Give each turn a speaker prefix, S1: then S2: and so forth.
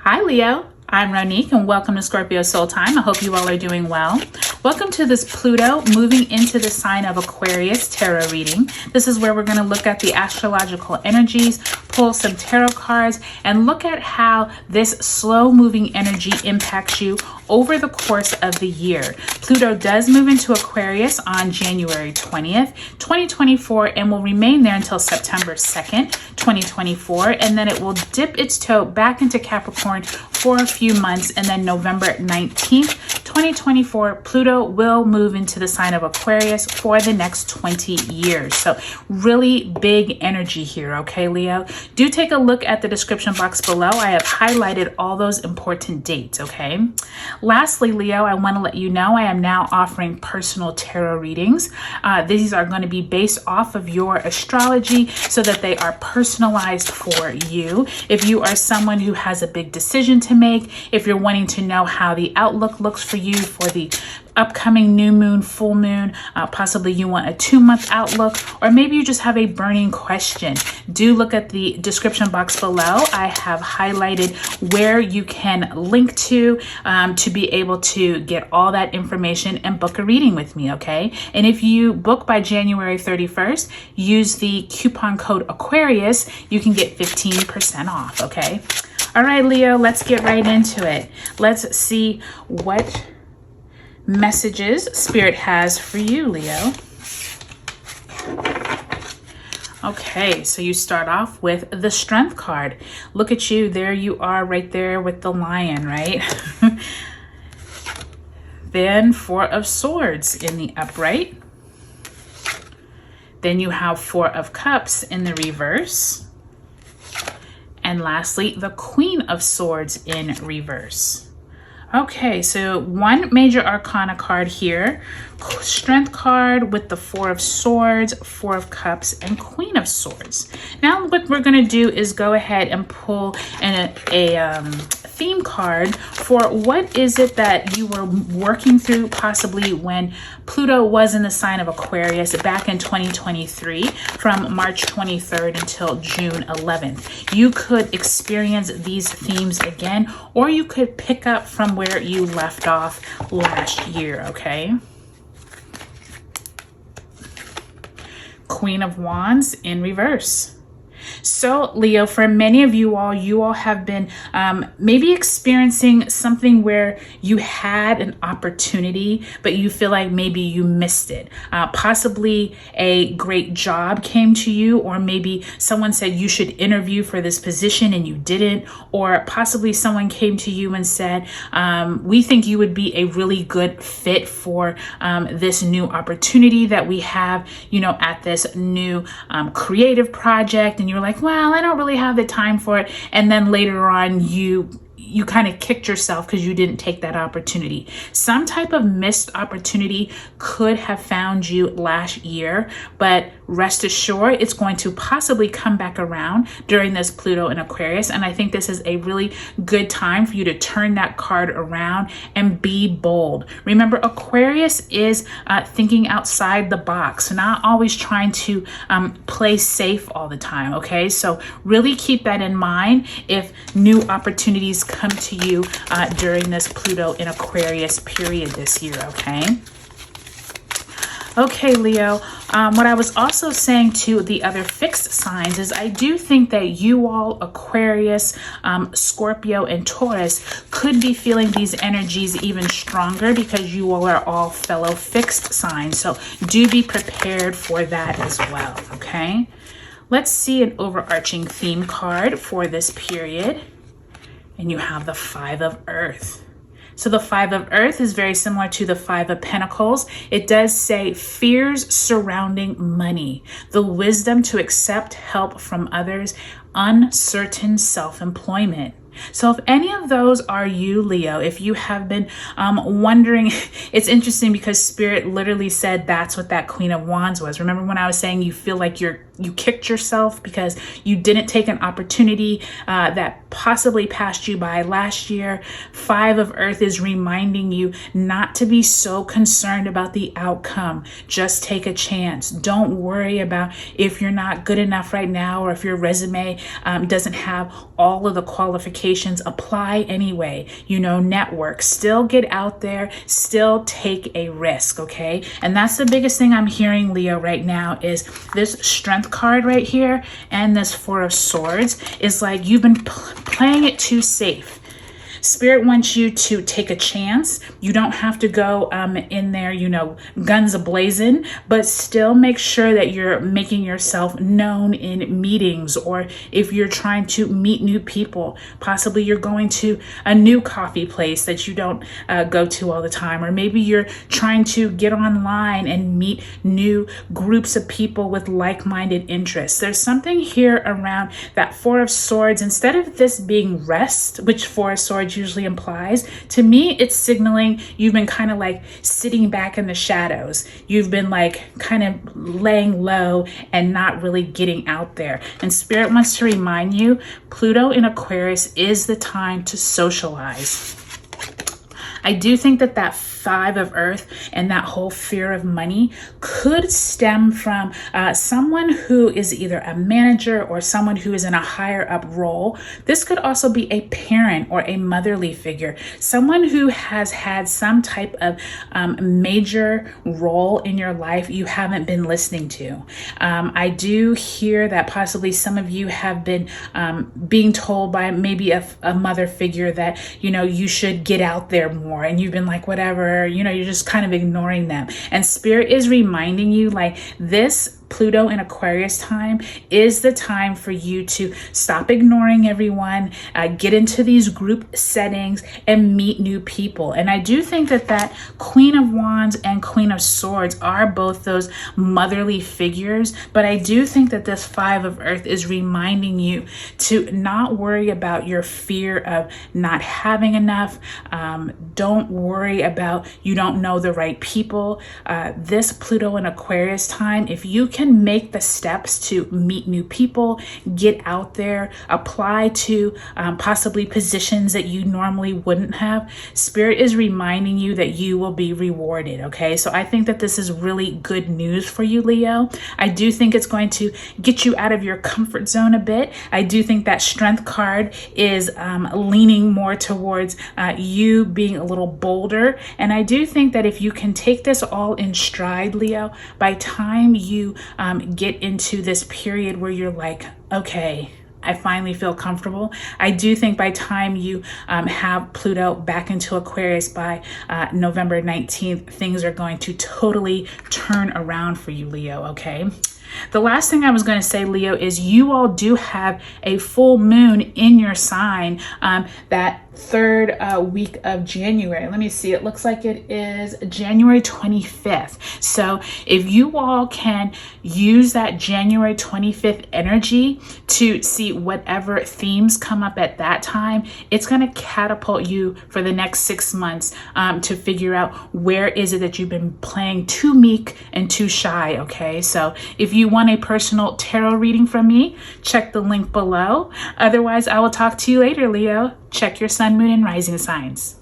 S1: Hi Leo, I'm Ronique and welcome to Scorpio Soul Time. I hope you all are doing well. Welcome to this Pluto moving into the sign of Aquarius tarot reading. This is where we're going to look at the astrological energies, pull some tarot cards, and look at how this slow moving energy impacts you over the course of the year. Pluto does move into Aquarius on January 20th, 2024, and will remain there until September 2nd, 2024, and then it will dip its toe back into Capricorn for a few months, and then November 19th, 2024, Pluto will move into the sign of Aquarius for the next 20 years. So really big energy here, okay, Leo? Do take a look at the description box below. I have highlighted all those important dates, okay? Lastly, Leo, I want to let you know I am now offering personal tarot readings. These are going to be based off of your astrology so that they are personalized for you. If you are someone who has a big decision to make, if you're wanting to know how the outlook looks for you for the upcoming new moon, full moon, possibly you want a 2-month outlook, or maybe you just have a burning question, do look at the description box below. I have highlighted where you can link to be able to get all that information and book a reading with me, okay? And if you book by January 31st, use the coupon code Aquarius, you can get 15% off, okay? All right, Leo, let's get right into it. Let's see what messages Spirit has for you, Leo. Okay, so you start off with the Strength card. Look at you. There you are right there with the lion, right? Then 4 of Swords in the upright. Then you have 4 of Cups in the reverse. And lastly, the Queen of Swords in reverse. Okay, so one major arcana card here, Strength card with the 4 of Swords, 4 of Cups, and Queen of Swords. Now what we're going to do is go ahead and pull a theme card for what is it that you were working through possibly when Pluto was in the sign of Aquarius back in 2023 from March 23rd until June 11th. You could experience these themes again, or you could pick up from where you left off last year, okay? Queen of Wands in reverse. So Leo, for many of you all have been maybe experiencing something where you had an opportunity, but you feel like maybe you missed it. Possibly a great job came to you, or maybe someone said you should interview for this position and you didn't, or possibly someone came to you and said, we think you would be a really good fit for this new opportunity that we have, you know, at this new creative project. And you're like, well, I don't really have the time for it. And then later on, you kind of kicked yourself because you didn't take that opportunity. Some type of missed opportunity could have found you last year, but rest assured it's going to possibly come back around during this Pluto in Aquarius. And I think this is a really good time for you to turn that card around and be bold. Remember, Aquarius is thinking outside the box, not always trying to play safe all the time, okay? So really keep that in mind if new opportunities come to you during this Pluto in Aquarius period this year, okay? Okay, Leo, what I was also saying to the other fixed signs is I do think that you all, Aquarius, Scorpio, and Taurus, could be feeling these energies even stronger because you all are all fellow fixed signs. So do be prepared for that as well, okay? Let's see an overarching theme card for this period. And you have the 5 of Earth. So the 5 of Earth is very similar to the 5 of Pentacles. It does say fears surrounding money, the wisdom to accept help from others, uncertain self-employment. So if any of those are you, Leo, if you have been wondering, it's interesting because Spirit literally said that's what that Queen of Wands was. Remember when I was saying you feel like you kicked yourself because you didn't take an opportunity that possibly passed you by last year? 5 of Earth is reminding you not to be so concerned about the outcome. Just take a chance. Don't worry about if you're not good enough right now or if your resume doesn't have all of the qualifications limitations, apply anyway. You know, network, still get out there, still take a risk, okay? And that's the biggest thing I'm hearing, Leo, right now is this Strength card right here and this Four of Swords is like you've been playing it too safe. Spirit wants you to take a chance. You don't have to go in there, you know, guns a-blazing, but still make sure that you're making yourself known in meetings, or if you're trying to meet new people, possibly you're going to a new coffee place that you don't go to all the time, or maybe you're trying to get online and meet new groups of people with like-minded interests. There's something here around that Four of Swords. Instead of this being rest, which Four of Swords usually implies, to me it's signaling you've been kind of like sitting back in the shadows. You've been like kind of laying low and not really getting out there. And Spirit wants to remind you, Pluto in Aquarius is the time to socialize. I do think that that Five of Earth and that whole fear of money could stem from someone who is either a manager or someone who is in a higher up role. This could also be a parent or a motherly figure, someone who has had some type of major role in your life you haven't been listening to. I do hear that possibly some of you have been being told by maybe a mother figure that, you know, you should get out there more, and you've been like, whatever, you know, you're just kind of ignoring them. And Spirit is reminding you, like, this Pluto in Aquarius time is the time for you to stop ignoring everyone, get into these group settings and meet new people. And I do think that that Queen of Wands and Queen of Swords are both those motherly figures, but I do think that this Five of Earth is reminding you to not worry about your fear of not having enough. Don't worry about you don't know the right people. This Pluto in Aquarius time, if you can make the steps to meet new people, get out there, apply to possibly positions that you normally wouldn't have, Spirit is reminding you that you will be rewarded, okay? So I think that this is really good news for you, Leo. I do think it's going to get you out of your comfort zone a bit. I do think that Strength card is leaning more towards you being a little bolder. And I do think that if you can take this all in stride, Leo, by time you get into this period where you're like, okay, I finally feel comfortable, I do think by time you have Pluto back into Aquarius by November 19th, things are going to totally turn around for you, Leo, okay? The last thing I was going to say, Leo, is you all do have a full moon in your sign that third week of January. Let me see. It looks like it is January 25th. So if you all can use that January 25th energy to see whatever themes come up at that time, it's going to catapult you for the next 6 months to figure out where is it that you've been playing too meek and too shy. Okay. So if you want a personal tarot reading from me, check the link below. Otherwise, I will talk to you later, Leo. Check your sun, moon, and rising signs.